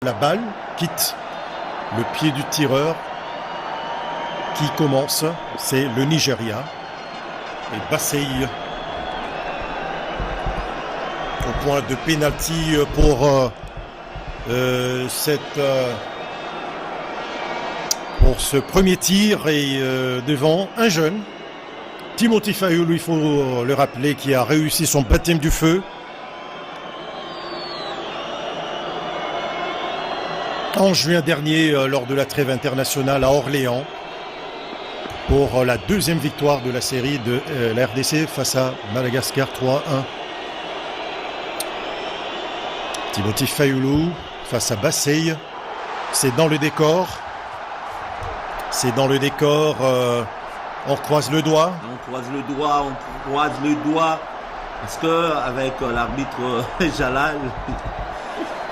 La balle quitte le pied du tireur qui commence, c'est le Nigeria. Et Bassey au point de pénalty pour pour ce premier tir et devant un jeune, Timothy Fayulu, il faut le rappeler, qui a réussi son baptême du feu. En juin dernier, lors de la trêve internationale à Orléans, pour la deuxième victoire de la série de la RDC face à Madagascar 3-1. Timothy Fayulu face à Bassey, c'est dans le décor. C'est dans le décor, on croise le doigt. On croise le doigt, parce que avec l'arbitre Jalal,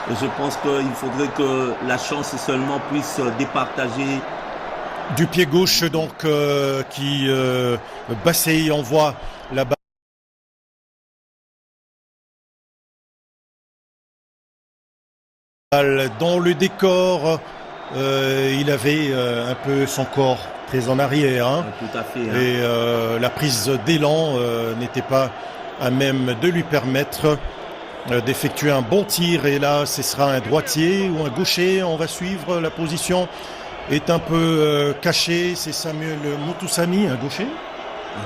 je pense qu'il faudrait que la chance seulement puisse départager. Du pied gauche, donc, Bassey envoie la balle dans le décor. Il avait un peu son corps très en arrière. Hein. Tout à fait. Et la prise d'élan n'était pas à même de lui permettre d'effectuer un bon tir. Et là, ce sera un droitier ou un gaucher. On va suivre. La position est un peu cachée. C'est Samuel Moutoussamy, un gaucher.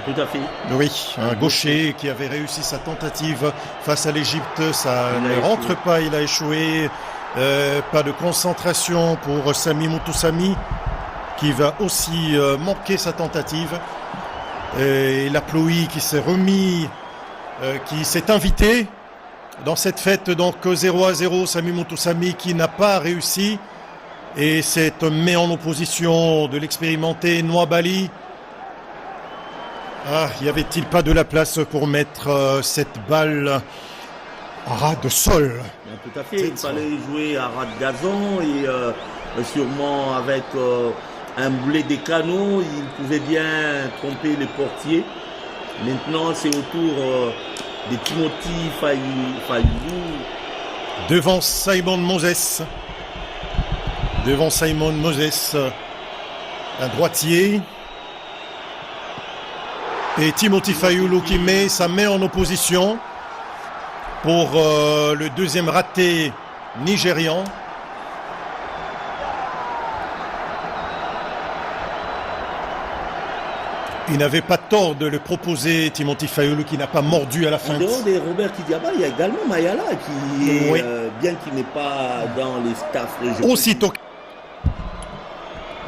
Tout à fait. Oui, un gaucher qui avait réussi sa tentative face à l'Égypte. Ça ne rentre pas, il a échoué. Pas de concentration pour Sami Moutoussamy qui va aussi manquer sa tentative. Et la pluie qui s'est remis, qui s'est invité dans cette fête, donc 0-0, Sami Moutoussamy qui n'a pas réussi. Et c'est met en opposition de l'expérimenté Nwabali. Y avait-il pas de la place pour mettre cette balle à ras de sol? Tout à fait, il fallait jouer à ras de gazon et sûrement avec un boulet des canaux, il pouvait bien tromper le portier. Maintenant, c'est au tour de Timothy Fayulu. Devant Simon Moses. Devant Simon Moses, un droitier. Et Timothy Fayulu qui met sa main en opposition pour le deuxième raté nigérian. Il n'avait pas tort de le proposer, Timothy Fayulu, qui n'a pas mordu à la fin. En dehors de Robert Kidiaba, il y a également Mayala qui est, bien qu'il n'est pas dans les staffs régionaux. Aussitôt,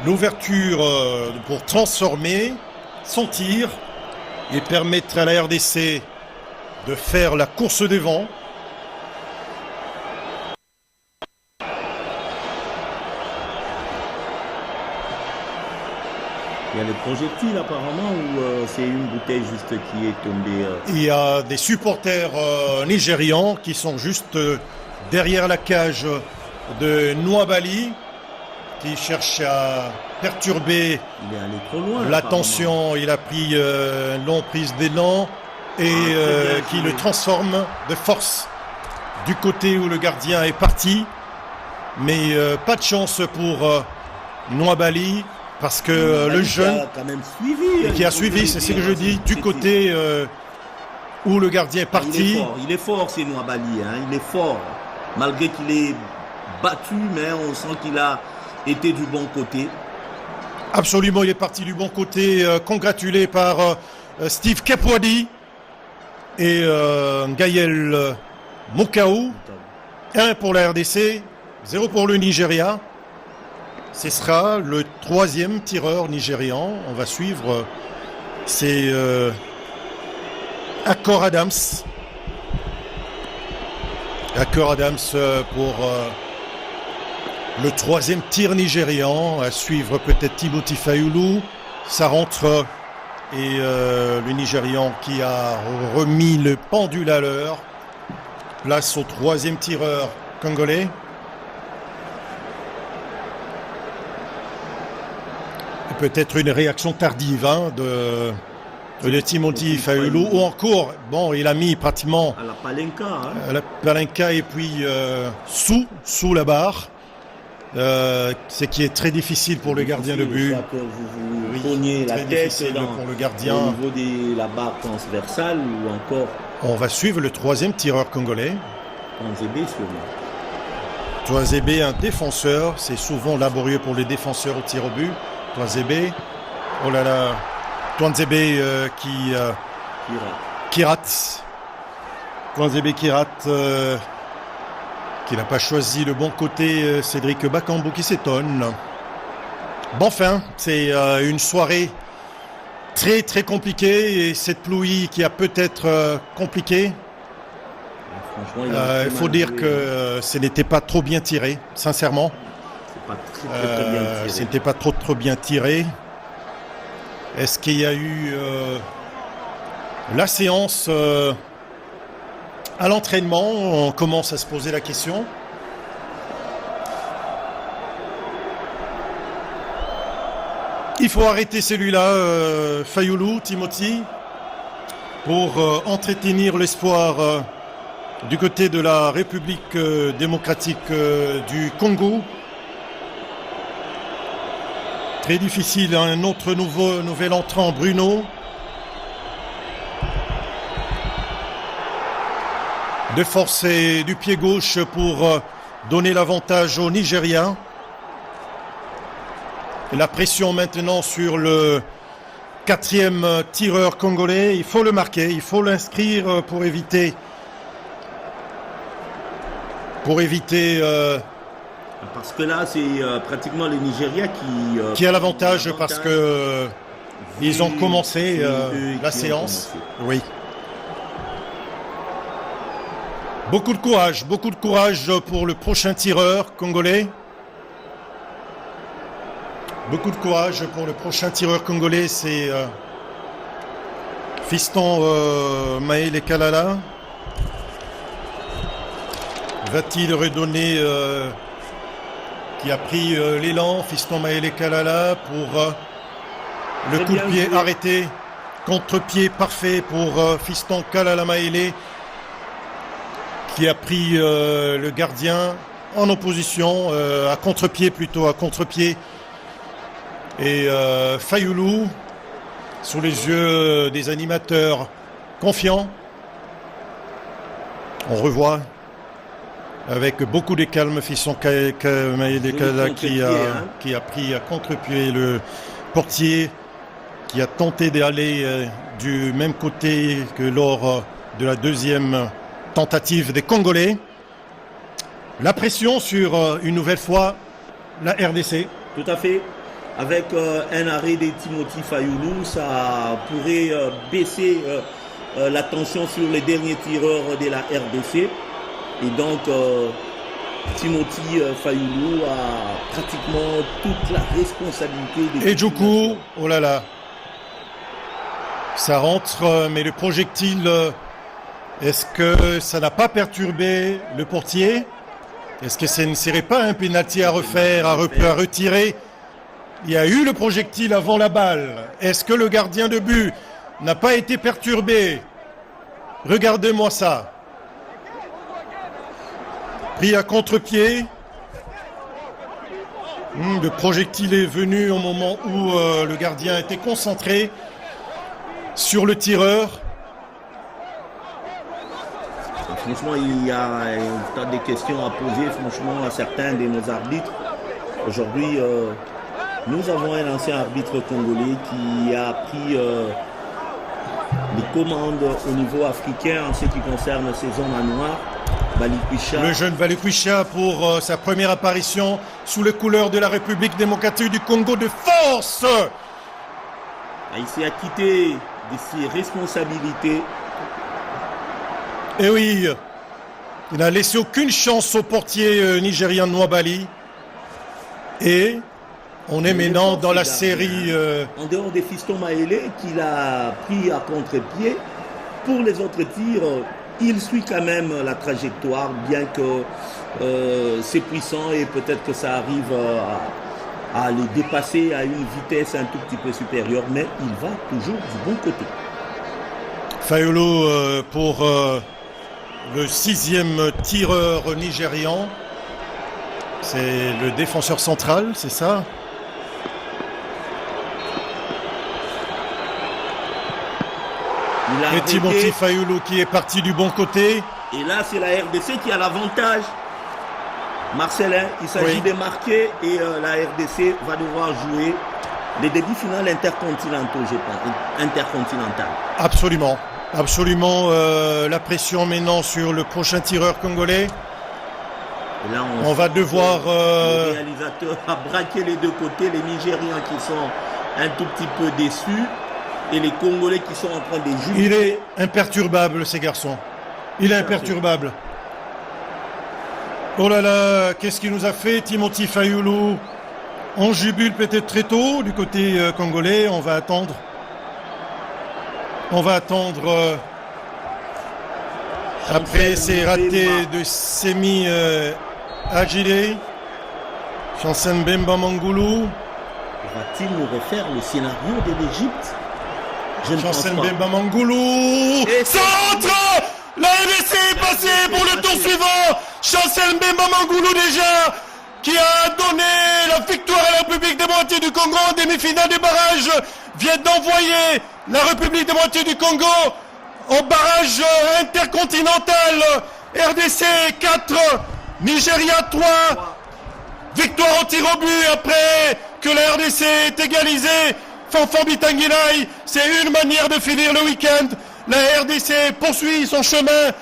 l'ouverture pour transformer son tir et permettre à la RDC de faire la course devant. Il y a des projectiles apparemment ou c'est une bouteille juste qui est tombée Il y a des supporters nigérians qui sont juste derrière la cage de Nwabali qui cherche à perturber l'attention. Il a pris une longue prise d'élan et qui le transforme de force du côté où le gardien est parti. Mais pas de chance pour Nwabali parce que le jeune qui a suivi, c'est ce que je dis, du côté où le gardien est parti. Il est fort, c'est Nwabali, hein, il est fort. Malgré qu'il est battu, mais on sent qu'il a été du bon côté. Absolument, il est parti du bon côté, congratulé par Steve Kepwadi et Gaël Mokaou. 1 pour la RDC, 0 pour le Nigeria. Ce sera le troisième tireur nigérian. On va suivre, c'est Akor Adams. Akor Adams pour le troisième tir nigérian. À suivre peut-être Timothy Fayulu. Ça rentre et le Nigérian qui a remis le pendule à l'heure. Place au troisième tireur congolais. Peut-être une réaction tardive de Timothy Fayulu ou encore, bon, il a mis pratiquement à la Palenka, à la Palenka et puis sous la barre. ce qui est très difficile pour le gardien de but. Soit que vous pognez la tête pour le gardien. Au niveau de la barre transversale ou encore... On va suivre le troisième tireur congolais. Touanzebe sûrement. Touanzebe, un défenseur. C'est souvent laborieux pour les défenseurs au tir au but. Touanzebe. Oh là là. Touanzebe qui rate. Touanzebe qui rate. Qui n'a pas choisi le bon côté. Cédric Bakambu qui s'étonne. Bon, enfin, c'est une soirée très très compliquée. Et cette pluie qui a peut-être compliqué. Il faut dire que ce n'était pas trop bien tiré, sincèrement. C'est pas très bien tiré. Ce n'était pas trop bien tiré. Est-ce qu'il y a eu la séance à l'entraînement? On commence à se poser la question. Il faut arrêter celui-là, Fayoulou, Timothy, pour entretenir l'espoir du côté de la République démocratique du Congo. Très difficile, un autre nouvel entrant, Bruno. De forcer du pied gauche pour donner l'avantage aux Nigériens. La pression maintenant sur le quatrième tireur congolais. Il faut le marquer, il faut l'inscrire pour éviter parce que là, c'est pratiquement les Nigériens qui a l'avantage parce que ils ont commencé la séance. Oui. Beaucoup de courage pour le prochain tireur congolais. Beaucoup de courage pour le prochain tireur congolais, c'est Fiston Maël Kalala. Va-t-il redonner qui a pris l'élan, Fiston Maël Kalala pour le coup de pied arrêté, contre-pied parfait pour Fiston Kalala Maël qui a pris le gardien en opposition, à contre-pied. Et Fayoulou, sous les yeux des animateurs confiants, on revoit avec beaucoup de calme Fiston Maël Kalala qui a pris à contre-pied le portier, qui a tenté d'aller du même côté que lors de la deuxième tentative des Congolais. La pression sur une nouvelle fois la RDC. Tout à fait. Avec un arrêt de Timothy Fayoulou, ça pourrait baisser la tension sur les derniers tireurs de la RDC. Et donc, Timothy Fayoulou a pratiquement toute la responsabilité. Et Djoukou, oh là là, ça rentre, mais le projectile, est-ce que ça n'a pas perturbé le portier? Est-ce que ce ne serait pas un pénalty à refaire, à retirer? Il y a eu le projectile avant la balle. Est-ce que le gardien de but n'a pas été perturbé? Regardez-moi ça. Pris à contre-pied. Le projectile est venu au moment où le gardien était concentré sur le tireur. Franchement, il y a un tas de questions à poser franchement à certains de nos arbitres. Aujourd'hui, nous avons un ancien arbitre congolais qui a pris les commandes au niveau africain en ce qui concerne ces zones à noir. Balikwisha. Le jeune Balikwisha pour sa première apparition sous les couleurs de la République démocratique du Congo de force. Il s'est acquitté de ses responsabilités. Et oui, il n'a laissé aucune chance au portier nigérien Nwabali. Et on est maintenant dans la série... En dehors des Fiston Maël qu'il a pris à contre-pied, pour les autres tirs, il suit quand même la trajectoire, bien que c'est puissant et peut-être que ça arrive à les dépasser à une vitesse un tout petit peu supérieure, mais il va toujours du bon côté. Fayoulou pour le 6e tireur nigérian. C'est le défenseur central, c'est ça? Et Timothy Fayulu qui est parti du bon côté. Et là, c'est la RDC qui a l'avantage. Marcelin, il s'agit de marquer et la RDC va devoir jouer les demi-finales intercontinentaux, je pense. Intercontinental. Absolument. Absolument. La pression maintenant sur le prochain tireur congolais. Et là, on va devoir... Le réalisateur a braqué les deux côtés, les Nigérians qui sont un tout petit peu déçus et les Congolais qui sont en train de juger. Il est imperturbable, ces garçons. Il est imperturbable. Oh là là, qu'est-ce qu'il nous a fait, Timothy Fayulu? On jubile peut-être très tôt du côté congolais. On va attendre. On va attendre. Après ces ratés de Semi Agile. Chancel Mbemba Mangulu. Va-t-il nous refaire le scénario de l'Égypte? Chancel Mbemba Mangulu. Centre! La RDC est passée pour le tour suivant. Chancel Mbemba Mangulu déjà, qui a donné la victoire à la République démocratique du Congo en demi-finale des barrages, vient d'envoyer la République démocratique du Congo au barrage intercontinental. RDC 4, Nigeria 3. Victoire au tir au but après que la RDC est égalisée. Fanfan Bitangilai, c'est une manière de finir le week-end. La RDC poursuit son chemin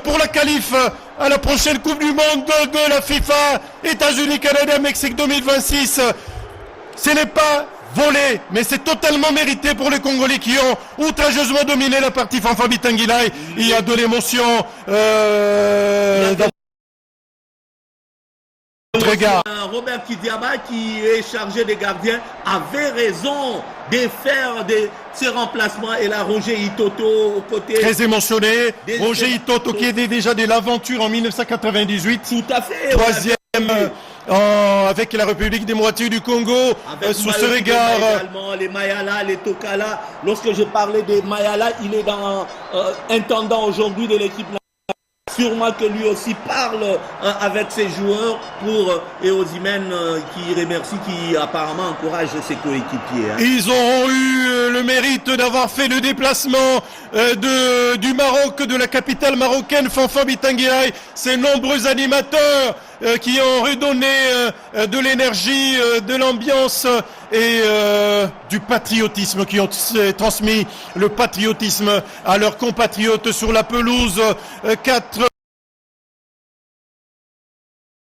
pour la qualif à la prochaine Coupe du Monde de la FIFA, États-Unis, Canada, Mexique 2026. Ce n'est pas volé, mais c'est totalement mérité pour les Congolais qui ont outrageusement dominé la partie Fanfan Bitangilai. Il y a de l'émotion dans regard. Robert Kidiaba, qui est chargé des gardiens, avait raison de faire ces remplacements. Et là, Roger Itoto au côté. Très émotionné. Roger Itoto qui est déjà de l'aventure en 1998. Tout à fait. Troisième avec la République démocratique du Congo. Sous ce regard. Également, les Mayala, les Tokala. Lorsque je parlais des Mayala, il est dans intendant aujourd'hui de l'équipe. Sûrement que lui aussi parle avec ses joueurs pour Osimhen qui remercie, qui apparemment encourage ses coéquipiers. Ils ont eu le mérite d'avoir fait le déplacement du Maroc, de la capitale marocaine, Fanfan Bitangilai. Ces nombreux animateurs qui ont redonné de l'énergie, de l'ambiance et du patriotisme, qui ont transmis le patriotisme à leurs compatriotes sur la pelouse. 4